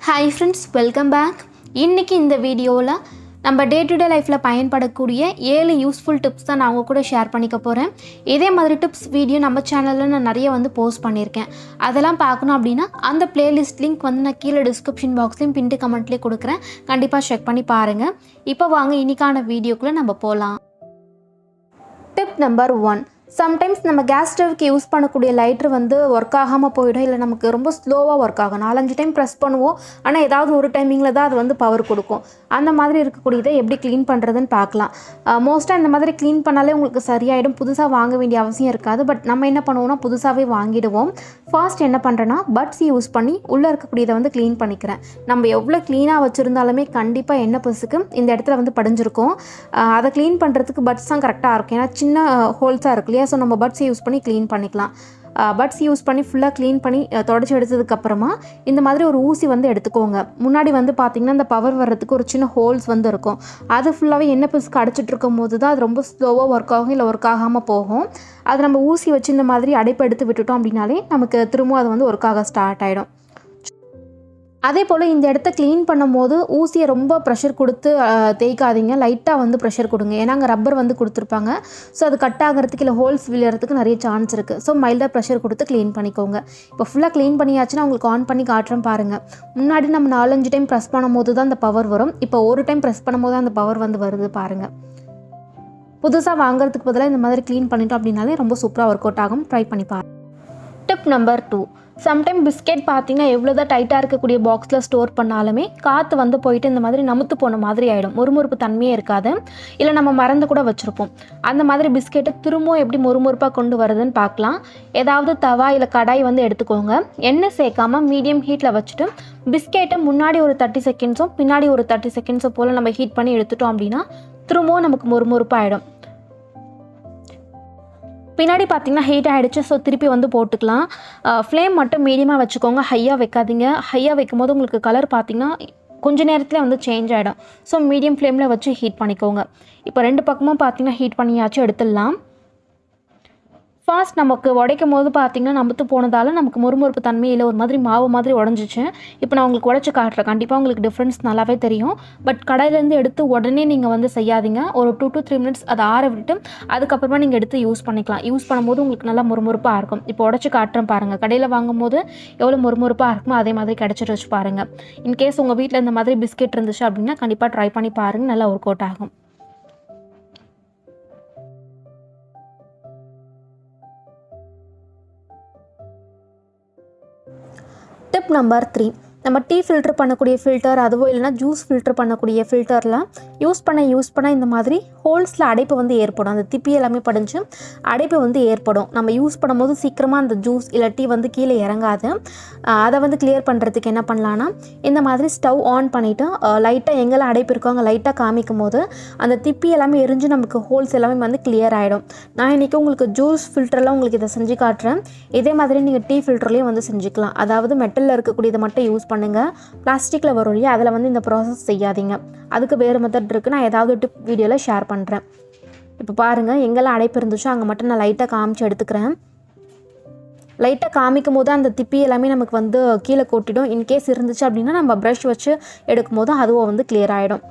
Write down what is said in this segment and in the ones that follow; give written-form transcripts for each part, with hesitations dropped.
Hi friends, welcome back. இன்னைக்கு இந்த வீடியோவில் நம்ம டே டு டே லைஃப்பில் பயன்படக்கூடிய 7 யூஸ்ஃபுல் டிப்ஸ் தான் நான் உங்க கூட ஷேர் பண்ணிக்க போகிறேன். இதே மாதிரி டிப்ஸ் வீடியோ நம்ம சேனலில் நான் நிறைய போஸ்ட் பண்ணியிருக்கேன். அதெல்லாம் பார்க்கணும் அப்படின்னா அந்த பிளேலிஸ்ட் லிங்க் நான் கீழே டிஸ்கிரிப்ஷன் பாக்ஸ்லையும் பின்ட்டு கமெண்ட்லேயே கொடுக்குறேன். கண்டிப்பாக செக் பண்ணி பாருங்கள். இப்போ வாங்க இன்னைக்கான வீடியோக்குள்ளே நம்ம போகலாம். Tip number 1. சம்டைம்ஸ் நம்ம கேஸ் ஸ்டவ்க்கு யூஸ் பண்ணக்கூடிய லைட்ரு ஒர்க் ஆகாமல் போயிடும், இல்லை நமக்கு ரொம்ப ஸ்லோவாக ஒர்க் ஆகும். 4-5 டைம் ப்ரெஸ் பண்ணுவோம், ஆனால் ஏதாவது ஒரு டைமிங்கில் தான் அது பவர் கொடுக்கும். அந்த மாதிரி இருக்கக்கூடியதை எப்படி க்ளீன் பண்ணுறதுன்னு பார்க்கலாம். மோஸ்ட்டாக இந்த மாதிரி க்ளீன் பண்ணாலே உங்களுக்கு சரியாயிடும், புதுசாக வாங்க வேண்டிய அவசியம் இருக்காது. பட் நம்ம என்ன பண்ணுவோம்னா புதுசாகவே வாங்கிடுவோம். ஃபர்ஸ்ட் என்ன பண்ணுறேன்னா பட்ஸ் யூஸ் பண்ணி உள்ளே இருக்கக்கூடியதை க்ளீன் பண்ணிக்கிறேன். நம்ம எவ்வளோ க்ளீனாக வச்சுருந்தாலுமே கண்டிப்பாக எண்ணெய் பசுக்கு இந்த இடத்துல படிஞ்சிருக்கும். அதை க்ளீன் பண்ணுறதுக்கு பட்ஸ் தான் கரெக்டாக இருக்கும், ஏன்னா சின்ன ஹோல்ஸாக இருக்கு இல்லையா. ஸோ நம்ம பட்ஸ் யூஸ் பண்ணி க்ளீன் பண்ணிக்கலாம். பட்ஸ் யூஸ் பண்ணி ஃபுல்லாக க்ளீன் பண்ணி தொடச்சி எடுத்ததுக்கப்புறமா இந்த மாதிரி ஒரு ஊசி எடுத்துக்கோங்க. முன்னாடி பார்த்திங்கன்னா இந்த பவர் வர்றதுக்கு ஒரு சின்ன ஹோல்ஸ் இருக்கும். அது ஃபுல்லாகவே எண்ணெய் பிசுக்கு அடைச்சிட்டு இருக்கும் போது தான் அது ரொம்ப ஸ்லோவாக ஒர்க் ஆகும், இல்லை ஒர்க் ஆகாமல் போகும். அது நம்ம ஊசி வச்சு இந்த மாதிரி அடைப்பு எடுத்து விட்டுட்டோம் அப்படின்னாலே நமக்கு திரும்ப அது ஒர்க் ஆக ஸ்டார்ட் ஆகிடும். அதே போல் இந்த இடத்த க்ளீன் பண்ணும் போது ஊசியை ரொம்ப ப்ரெஷர் கொடுத்து தேய்க்காதீங்க, லைட்டாக ப்ரெஷர் கொடுங்க. ஏன்னா அங்கே ரப்பர் கொடுத்துருப்பாங்க. ஸோ அது கட் ஆகிறதுக்கு இல்லை ஹோல்ஸ் விழுறதுக்கு நிறைய சான்ஸ் இருக்குது. ஸோ மைல்டாக ப்ரெஷர் கொடுத்து க்ளீன் பண்ணிக்கோங்க. இப்போ ஃபுல்லாக க்ளீன் பண்ணியாச்சுன்னா உங்களுக்கு ஆன் பண்ணி காட்டுறேன் பாருங்கள். முன்னாடி நம்ம 4-5 டைம் ப்ரெஸ் பண்ணும் போது தான் அந்த பவர் வரும். இப்போ ஒரு டைம் ப்ரெஸ் பண்ணும்போது அந்த பவர் வருது பாருங்கள். புதுசாக வாங்குறதுக்கு பதிலாக இந்த மாதிரி க்ளீன் பண்ணிட்டோம் அப்படின்னாலே ரொம்ப சூப்பராக ஒர்க் அவுட் ஆகும். ட்ரை பண்ணி பாருங்கள். Tip number 2. சம்டைம் பிஸ்கெட் பார்த்திங்கன்னா எவ்வளோ தான் டைட்டாக இருக்கக்கூடிய பாக்ஸில் ஸ்டோர் பண்ணாலுமே காற்று போயிட்டு இந்த மாதிரி நமுத்து போன மாதிரி ஆகிடும், முறுமுறுப்பு தன்மையே இருக்காது. இல்லை நம்ம மறந்து கூட வச்சுருப்போம். அந்த மாதிரி பிஸ்கெட்டை திரும்பவும் எப்படி முறுமுறுப்பாக கொண்டு வருதுன்னு பார்க்கலாம். ஏதாவது தவா இல்லை கடாய் எடுத்துக்கோங்க. எண்ணெய் சேர்க்காமல் மீடியம் ஹீட்டில் வச்சுட்டு பிஸ்கெட்டை முன்னாடி ஒரு 30 செகண்ட்ஸும் பின்னாடி ஒரு 30 செகண்ட்ஸும் போல் நம்ம ஹீட் பண்ணி எடுத்துட்டோம் அப்படின்னா திரும்பவும் நமக்கு முறுமுறுப்பாகிடும். பின்னாடி பார்த்திங்கன்னா ஹீட் ஆகிடுச்சு. ஸோ திருப்பி போட்டுக்கலாம். ஃப்ளேம் மட்டும் மீடியமாக வச்சுக்கோங்க, ஹையாக வைக்காதீங்க. ஹையாக வைக்கும் போது உங்களுக்கு கலர் பார்த்திங்கன்னா கொஞ்சம் நேரத்தில் சேஞ்ச் ஆகிடும். ஸோ மீடியம் ஃப்ளேமில் வச்சு ஹீட் பண்ணிக்கோங்க. இப்போ 2 பக்கமும் பார்த்திங்கன்னா ஹீட் பண்ணியாச்சும் எடுத்துடலாம். ஃபாஸ்ட் நமக்கு உடைக்கும் போது பார்த்திங்கன்னா நம்புத்து போனதால் நமக்கு முறுமுறுப்பு தன்மையில் ஒரு மாதிரி மாவு மாதிரி உடஞ்சிச்சு. இப்போ நான் உங்களுக்கு உடச்சி காட்டுறேன், கண்டிப்பாக உங்களுக்கு டிஃப்ரென்ஸ் நல்லாவே தெரியும். பட் கடையிலேருந்து எடுத்து உடனே நீங்கள் செய்யாதீங்க. ஒரு 2 to 3 minutes அதை ஆற விட்டு அதுக்கப்புறமா நீங்கள் எடுத்து யூஸ் பண்ணிக்கலாம். யூஸ் பண்ணும்போது உங்களுக்கு நல்லா முறுமுறுப்பாக இருக்கும். இப்போ உடச்சி காட்டுறேன் பாருங்கள். கடையில் வாங்கும் போது எவ்வளோ முறுமுறுப்பாக இருக்குமோ அதே மாதிரி கிடச்சிட்டு வச்சு பாருங்கள். இன்கேஸ் உங்கள் வீட்டில் இந்த மாதிரி பிஸ்கெட் இருந்துச்சு அப்படின்னா கண்டிப்பாக ட்ரை பண்ணி பாருங்கள், நல்லா ஒர்க் அவுட் ஆகும். Tip number 3. நம்ம டீ ஃபில்டர் பண்ணக்கூடிய ஃபில்டர், அதுவோ இல்லைனா ஜூஸ் ஃபில்டர் பண்ணக்கூடிய ஃபில்டர்லாம் யூஸ் பண்ண இந்த மாதிரி ஹோல்ஸில் அடைப்பு ஏற்படும். அந்த திப்பி எல்லாமே படிஞ்சு அடைப்பு ஏற்படும். நம்ம யூஸ் பண்ணும்போது சீக்கிரமாக அந்த ஜூஸ் இல்லை டீ கீழே இறங்காது. அதை கிளியர் பண்ணுறதுக்கு என்ன பண்ணலான்னா இந்த மாதிரி ஸ்டவ் ஆன் பண்ணிவிட்டு லைட்டாக எங்கெல்லாம் அடைப்பு இருக்கோ அங்கே லைட்டாக காமிக்கும் போது அந்த திப்பி எல்லாமே எரிஞ்சு நமக்கு ஹோல்ஸ் எல்லாமே கிளியர் ஆகிடும். நான் இன்றைக்கி உங்களுக்கு ஜூஸ் ஃபில்டர்லாம் உங்களுக்கு இதை செஞ்சு காட்டுறேன். இதே மாதிரி நீங்கள் டீ ஃபில்டர்லேயும் செஞ்சுக்கலாம். அதாவது மெட்டலில் இருக்கக்கூடியதை மட்டும் யூஸ் பண்ணுங்கள். பிளாஸ்டிக்கில் வரும் இல்லையா, அதில் இந்த ப்ராசஸ் செய்யாதீங்க. அதுக்கு வேறு மெத்தட் இருக்குது, நான் ஏதாவது டிப் வீடியோவில் ஷேர் பண்ணுறேன். இப்போ பாருங்கள், எங்கெல்லாம் அடைப்பு இருந்துச்சோ அங்கே மட்டும் நான் லைட்டாக காமிச்சு எடுத்துக்கிறேன். லைட்டாக காமிக்கும் போது அந்த திப்பி எல்லாமே நமக்கு கீழே கொட்டிடும். இன்கேஸ் இருந்துச்சு அப்படின்னா நம்ம ப்ரஷ் வச்சு எடுக்கும் போது அதுவும் கிளியர் ஆகிடும்.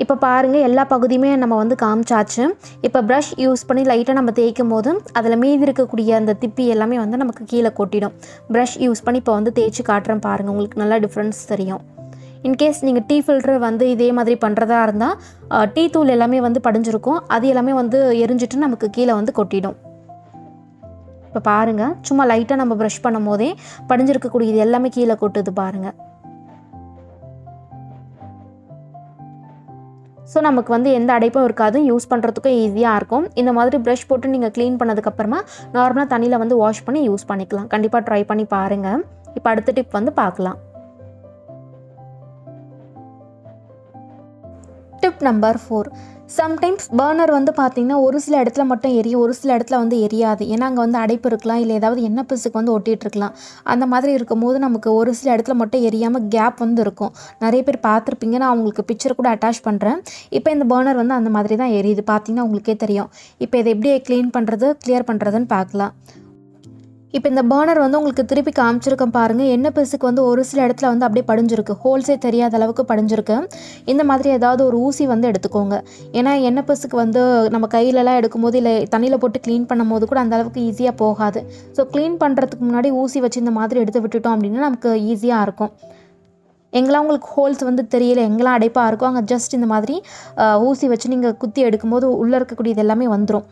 இப்போ பாருங்கள், எல்லா பகுதியுமே நம்ம காமிச்சாச்சு. இப்போ ப்ரஷ் யூஸ் பண்ணி லைட்டாக நம்ம தேய்க்கும் போது அதில் மீதி இருக்கக்கூடிய அந்த திப்பி எல்லாமே நமக்கு கீழே கொட்டிடும். ப்ரஷ் யூஸ் பண்ணி இப்போ தேய்ச்சி காட்டுறேன் பாருங்கள், உங்களுக்கு நல்லா டிஃப்ரென்ஸ் தெரியும். இன்கேஸ் நீங்கள் டீ ஃபில்டர் இதே மாதிரி பண்ணுறதா இருந்தால் டீ தூள் எல்லாமே படிஞ்சிருக்கும். அது எல்லாமே எரிஞ்சிட்டு நமக்கு கீழே கொட்டிடும். இப்போ பாருங்கள், சும்மா லைட்டாக நம்ம ப்ரஷ் பண்ணும் போதே படிஞ்சிருக்கக்கூடியது எல்லாமே கீழே கொட்டுது பாருங்கள். ஸோ நமக்கு எந்த அடைப்பும் இருக்காது, யூஸ் பண்ணுறதுக்கும் ஈஸியாக இருக்கும். இந்த மாதிரி ப்ரஷ் போட்டு நீங்கள் க்ளீன் பண்ணதுக்கப்புறமா நார்மலாக தண்ணியில் வாஷ் பண்ணி யூஸ் பண்ணிக்கலாம். கண்டிப்பாக ட்ரை பண்ணி பாருங்கள். இப்போ அடுத்த டிப் பார்க்கலாம். Tip number 4. சம்டைம்ஸ் பர்னர் பார்த்திங்கன்னா ஒரு சில இடத்துல மட்டும் எரியும், ஒரு சில இடத்துல எரியாது. ஏன்னா அங்கே அடைப்பு இருக்கலாம், இல்லை ஏதாவது எண்ணெய் பிசுக்கு ஒட்டிகிட்ருக்கலாம். அந்த மாதிரி இருக்கும்போது நமக்கு ஒரு சில இடத்துல மட்டும் எரியாமல் கேப் இருக்கும். நிறைய பேர் பார்த்துருப்பீங்க, நான் உங்களுக்கு பிக்சர் கூட அட்டாச் பண்ணுறேன். இப்போ இந்த பர்னர் அந்த மாதிரி தான் எரியுது, பார்த்திங்கன்னா உங்களுக்கே தெரியும். இப்போ இதை எப்படி கிளியர் பண்ணுறதுன்னு பார்க்கலாம். இப்போ இந்த பர்னர் வந்து உங்களுக்கு திருப்பி காமிச்சிருக்கேன் பாருங்கள். எண்ணெய் பிசுக்கு வந்து ஒரு சில இடத்துல வந்து அப்படியே படிஞ்சிருக்கு, ஹோல்ஸே தெரியாத அளவுக்கு படிஞ்சிருக்கு. இந்த மாதிரி ஏதாவது ஒரு ஊசி வந்து எடுத்துக்கோங்க. ஏன்னா எண்ணெய் பிசுக்கு வந்து நம்ம கையிலலாம் எடுக்கும்போது இல்லை தண்ணியில் போட்டு க்ளீன் பண்ணும் போது கூட அந்த அளவுக்கு ஈஸியாக போகாது. ஸோ க்ளீன் பண்ணுறதுக்கு முன்னாடி ஊசி வச்சு இந்த மாதிரி எடுத்து விட்டுட்டோம் அப்படின்னா நமக்கு ஈஸியாக இருக்கும். எங்கெல்லாம் உங்களுக்கு ஹோல்ஸ் வந்து தெரியல, எங்கெல்லாம் அடைப்பாக இருக்கும், அங்கே ஜஸ்ட் இந்த மாதிரி ஊசி வச்சு நீங்கள் குத்தி எடுக்கும்போது உள்ளே இருக்கக்கூடியது எல்லாமே வந்துடும்.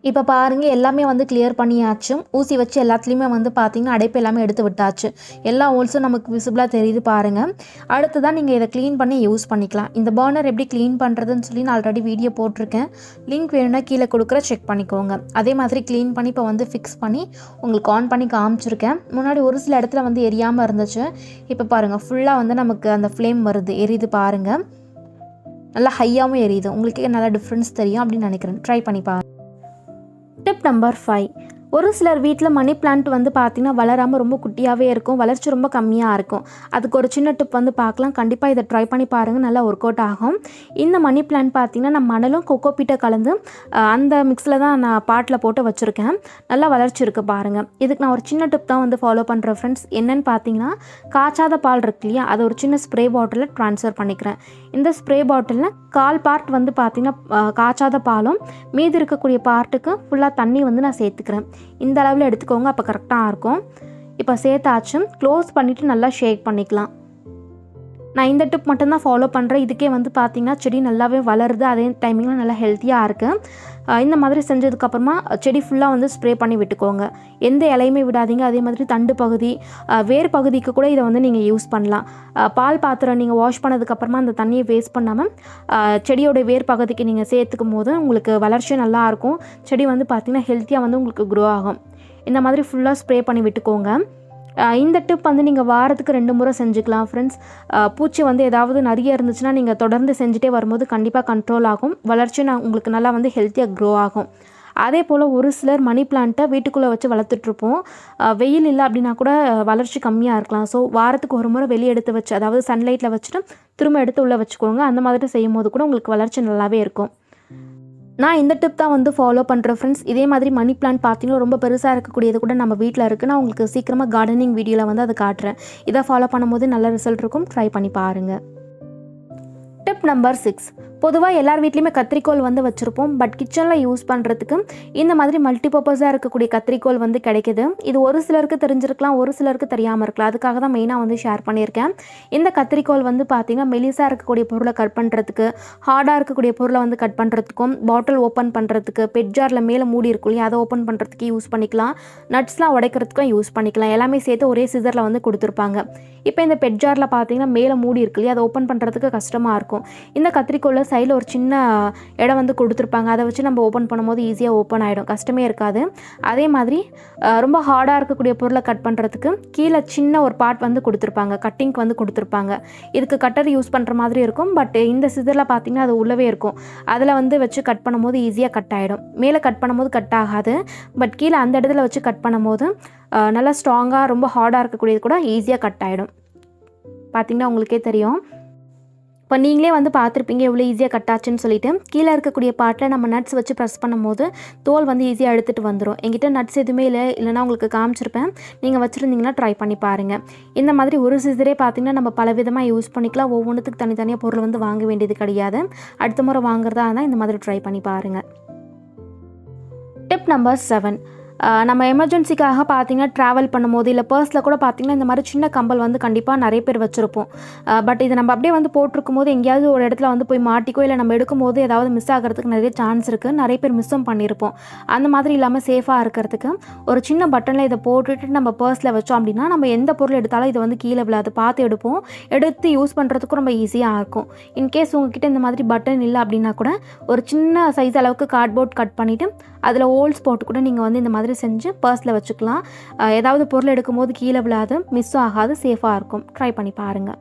இப்போ பாருங்கள், எல்லாமே வந்து கிளியர் பண்ணியாச்சு. ஊசி வச்சு எல்லாத்துலேயுமே வந்து பார்த்திங்கன்னா அடைப்பு எல்லாமே எடுத்து விட்டாச்சு. எல்லா ஹோல்ஸும் நமக்கு விசிபிளாக தெரியுது பாருங்கள். அடுத்து தான் நீங்கள் இதை க்ளீன் பண்ணி யூஸ் பண்ணிக்கலாம். இந்த பர்னர் எப்படி க்ளீன் பண்ணுறதுன்னு சொல்லி நான் ஆல்ரெடி வீடியோ போட்டிருக்கேன். லிங்க் வேணும்னா கீழே கொடுக்குற செக் பண்ணிக்கோங்க. அதே மாதிரி க்ளீன் பண்ணி இப்போ வந்து ஃபிக்ஸ் பண்ணி உங்களுக்கு ஆன் பண்ணி காமிச்சிருக்கேன். முன்னாடி ஒரு சில இடத்துல வந்து எரியாமல் இருந்துச்சு. இப்போ பாருங்கள், ஃபுல்லாக வந்து நமக்கு அந்த ஃப்ளேம் வருது, எரியுது பாருங்கள். நல்லா ஹையாகவும் எரியுது. உங்களுக்கே நல்லா டிஃப்ரென்ஸ் தெரியும் அப்படின்னு நினைக்கிறேன். ட்ரை பண்ணி பாருங்கள். Tip number 5. ஒரு சிலர் வீட்டில் மணி பிளான்ட் வந்து பார்த்திங்கன்னா வளராமல் ரொம்ப குட்டியாகவே இருக்கும், வளர்ச்சி ரொம்ப கம்மியாக இருக்கும். அதுக்கு ஒரு சின்ன டிப் வந்து பார்க்கலாம். கண்டிப்பாக இதை ட்ரை பண்ணி பாருங்கள், நல்லா ஒர்க் அவுட் ஆகும். இந்த மணி பிளான்ட் பார்த்திங்கன்னா நான் மணலும் கொக்கோபீட்டை கலந்து அந்த மிக்ஸில் தான் நான் பாட்டில் போட்டு வச்சுருக்கேன். நல்லா வளர்ச்சி இருக்குது பாருங்கள். இதுக்கு நான் ஒரு சின்ன டிப் தான் வந்து ஃபாலோ பண்ணுறேன் ஃப்ரெண்ட்ஸ். என்னென்னு பார்த்தீங்கன்னா, காய்ச்சாத பால் இருக்கு இல்லையா, அதை ஒரு சின்ன ஸ்ப்ரே பாட்டிலில் ட்ரான்ஸ்ஃபர் பண்ணிக்கிறேன். இந்த ஸ்ப்ரே பாட்டிலில் 1/4 பார்ட் வந்து பார்த்திங்கன்னா காய்ச்சாத பாலும், மீதி இருக்கக்கூடிய பார்ட்டுக்கு ஃபுல்லாக தண்ணி வந்து நான் சேர்த்துக்கிறேன். இந்த அளவில் எடுத்துக்கோங்க, அப்போ கரெக்டாக இருக்கும். இப்போ சேர்த்தாச்சு. க்ளோஸ் பண்ணிவிட்டு நல்லா ஷேக் பண்ணிக்கலாம். நான் இந்த டிப் மட்டும்தான் ஃபாலோ பண்ணுறேன். இதுக்கே வந்து பார்த்திங்கன்னா செடி நல்லாவே வளருது, அதே டைமிங்கில் நல்லா ஹெல்த்தியாக இருக்குது. இந்த மாதிரி செஞ்சதுக்கப்புறமா செடி ஃபுல்லாக வந்து ஸ்ப்ரே பண்ணி விட்டுக்கோங்க. எந்த இலையுமே விடாதீங்க. அதே மாதிரி தண்டு பகுதி, வேர் பகுதிக்கு கூட இதை வந்து நீங்கள் யூஸ் பண்ணலாம். பால் பாத்திரம் நீங்கள் வாஷ் பண்ணதுக்கப்புறமா அந்த தண்ணியை வேஸ்ட் பண்ணாமல் செடியோட வேர் பகுதிக்கு நீங்கள் சேர்த்துக்கும் போது உங்களுக்கு வளர்ச்சியும் நல்லாயிருக்கும். செடி வந்து பார்த்திங்கன்னா ஹெல்த்தியாக வந்து உங்களுக்கு க்ரோ ஆகும். இந்த மாதிரி ஃபுல்லாக ஸ்ப்ரே பண்ணி விட்டுக்கோங்க. இந்த டிப் வந்து நீங்கள் வாரத்துக்கு 2 முறை செஞ்சுக்கலாம் ஃப்ரெண்ட்ஸ். பூச்சி வந்து ஏதாவது நிறைய இருந்துச்சுன்னா நீங்கள் தொடர்ந்து செஞ்சுட்டே வரும்போது கண்டிப்பாக கண்ட்ரோல் ஆகும். வளர்ச்சி உங்களுக்கு நல்லா வந்து ஹெல்த்தியாக க்ரோ ஆகும். அதே போல் ஒரு சிலர் மணி பிளான்ட்டை வீட்டுக்குள்ளே வச்சு வளர்த்துட்ருப்போம். வெயில் இல்லை அப்படின்னா கூட வளர்ச்சி கம்மியாக இருக்கலாம். ஸோ வாரத்துக்கு ஒரு முறை வெளியே எடுத்து வச்சு, அதாவது சன்லைட்டில் வச்சுட்டு திரும்ப எடுத்து உள்ளே வச்சுக்கோங்க. அந்த மாதிரி செய்யும் போது கூட உங்களுக்கு வளர்ச்சி நல்லாவே இருக்கும். நான் இந்த டிப் தான் வந்து ஃபாலோ பண்ணுறேன் ஃப்ரெண்ட்ஸ். இதே மாதிரி மணி பிளான்ட் பார்த்தீங்கன்னா ரொம்ப பெருசாக இருக்கக்கூடியது கூட நம்ம வீட்டில் இருக்குது. நான் உங்களுக்கு சீக்கிரமாக கார்டனிங் வீடியோவில் வந்து அதை காட்டுறேன். இதை ஃபாலோ பண்ணும்போது நல்ல ரிசல்ட் இருக்கும். ட்ரை பண்ணி பாருங்கள். Tip number 6. பொதுவாக எல்லார் வீட்லேயுமே கத்திரிக்கோல் வந்து வச்சுருப்போம். பட் கிச்சனில் யூஸ் பண்ணுறதுக்கு இந்த மாதிரி மல்டிபர்பஸாக இருக்கக்கூடிய கத்திரிக்கோல் வந்து கிடைக்கிது. இது ஒரு சிலருக்கு தெரிஞ்சிருக்கலாம், ஒரு சிலருக்கு தெரியாமல் இருக்கலாம். அதுக்காக தான் மெயினாக வந்து ஷேர் பண்ணியிருக்கேன். இந்த கத்திரிக்கோல் வந்து பார்த்திங்கன்னா மெலிசாக இருக்கக்கூடிய பொருளை கட் பண்ணுறதுக்கு, ஹார்டாக இருக்கக்கூடிய பொருளை வந்து கட் பண்ணுறதுக்கும், பாட்டில் ஓப்பன் பண்ணுறதுக்கு, பெட் ஜாரில் மேலே மூடி இருக்கும் இல்லையா, அதை ஓப்பன் பண்ணுறதுக்கு யூஸ் பண்ணிக்கலாம். நட்ஸ்லாம் உடைக்கிறதுக்கும் யூஸ் பண்ணிக்கலாம். எல்லாமே சேர்த்து ஒரே சிசரில் வந்து கொடுத்துருப்பாங்க. இப்போ இந்த பெட் ஜாரில் பார்த்திங்கன்னா மேலே மூடி இருக்கு இல்லையா, அதை ஓப்பன் பண்ணுறதுக்கு கஷ்டமாக இருக்கும். இந்த கத்திரிக்கோலில் சைடில் ஒரு சின்ன இடம் வந்து கொடுத்துருப்பாங்க. அதை வச்சு நம்ம ஓப்பன் பண்ணும்போது ஈஸியாக ஓப்பன் ஆகிடும், கஷ்டமே இருக்காது. அதே மாதிரி ரொம்ப ஹார்டாக இருக்கக்கூடிய பொருளை கட் பண்ணுறதுக்கு கீழே சின்ன ஒரு பார்ட் வந்து கொடுத்துருப்பாங்க, கட்டிங்க்கு வந்து கொடுத்துருப்பாங்க. இதுக்கு கட்டர் யூஸ் பண்ணுற மாதிரி இருக்கும். பட் இந்த சிசரில் பார்த்திங்கன்னா அது உள்ளவே இருக்கும். அதில் வந்து வச்சு கட் பண்ணும்போது ஈஸியாக கட் ஆகிடும். மேலே கட் பண்ணும்போது கட் ஆகாது. பட் கீழே அந்த இடத்துல வச்சு கட் பண்ணும்போது நல்லா ஸ்ட்ராங்காக, ரொம்ப ஹார்டாக இருக்கக்கூடியது கூட ஈஸியாக கட் ஆகிடும். பார்த்திங்கன்னா உங்களுக்கே தெரியும். இப்போ நீங்களே வந்து பார்த்துருப்பீங்க எவ்வளோ ஈஸியாக கட் ஆச்சுன்னு சொல்லிட்டு. கீழே இருக்கக்கூடிய பார்ட்டில் நம்ம நட்ஸ் வச்சு ப்ரெஸ் பண்ணும்போது தோல் வந்து ஈஸியாக எடுத்துகிட்டு வந்துடும். என்கிட்ட நட்ஸ் எதுவுமே இல்லைன்னா உங்களுக்கு காமிச்சிருப்பேன். நீங்கள் வச்சுருந்தீங்கன்னா ட்ரை பண்ணி பாருங்கள். இந்த மாதிரி ஒரு சிசரே பார்த்திங்கன்னா நம்ம பல விதமாக யூஸ் பண்ணிக்கலாம். ஒவ்வொன்றுத்துக்கு தனித்தனியாக பொருள் வந்து வாங்க வேண்டியது கிடையாது. அடுத்த முறை வாங்குறதா இருந்தால் இந்த மாதிரி ட்ரை பண்ணி பாருங்கள். Tip number 7. நம்ம எமர்ஜென்சிக்காக பார்த்திங்கன்னா ட்ராவல் பண்ணும்போது இல்லை பர்ஸில் கூட பார்த்திங்கன்னா இந்த மாதிரி சின்ன கம்பல் வந்து கண்டிப்பாக நிறைய பேர் வச்சுருப்போம். பட் இது நம்ம அப்படியே வந்து போட்டிருக்கும் போது எங்கேயாவது ஒரு இடத்துல வந்து போய் மாட்டிக்கோ, இல்லை நம்ம எடுக்கும்போது ஏதாவது மிஸ் ஆகிறதுக்கு நிறைய சான்ஸ் இருக்குது. நிறைய பேர் மிஸ்ஸும் பண்ணியிருப்போம். அந்த மாதிரி இல்லாமல் சேஃபாக இருக்கிறதுக்கு ஒரு சின்ன பட்டனில் இதை போட்டுட்டு நம்ம பர்ஸில் வச்சோம் அப்படின்னா நம்ம எந்த பொருள் எடுத்தாலும் இது வந்து கீழே விழாது, பார்த்து எடுப்போம். எடுத்து யூஸ் பண்ணுறதுக்கும் ரொம்ப ஈஸியாக இருக்கும். இன்கேஸ் உங்ககிட்ட இந்த மாதிரி பட்டன் இல்லை அப்படின்னா கூட ஒரு சின்ன சைஸ் அளவுக்கு கார்ட்போர்ட் கட் பண்ணிவிட்டு அதில் ஹோல்ஸ் போட்டு கூட நீங்கள் வந்து இந்த மாதிரி செஞ்சு பர்ஸில் வச்சுக்கலாம். ஏதாவது பொருள் எடுக்கும்போது கீழே விழாது, மிஸ்ஸும் ஆகாது, சேஃபாக இருக்கும். ட்ரை பண்ணி பாருங்கள்.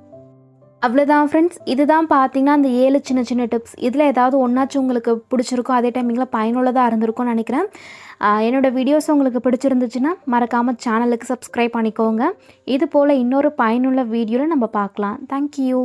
அவ்வளோதான் ஃப்ரெண்ட்ஸ். இதுதான் பார்த்தீங்கன்னா அந்த 7 சின்ன சின்ன டிப்ஸ். இதில் ஏதாவது ஒன்றாச்சும் உங்களுக்கு பிடிச்சிருக்கும், அதே டைமிங்கில் பயனுள்ளதாக இருந்திருக்கும்னு நினைக்கிறேன். என்னோடய வீடியோஸ் உங்களுக்கு பிடிச்சிருந்துச்சுன்னா மறக்காமல் சேனலுக்கு சப்ஸ்கிரைப் பண்ணிக்கோங்க. இது போல் இன்னொரு பயனுள்ள வீடியோவில் நம்ம பார்க்கலாம். தேங்க்யூ.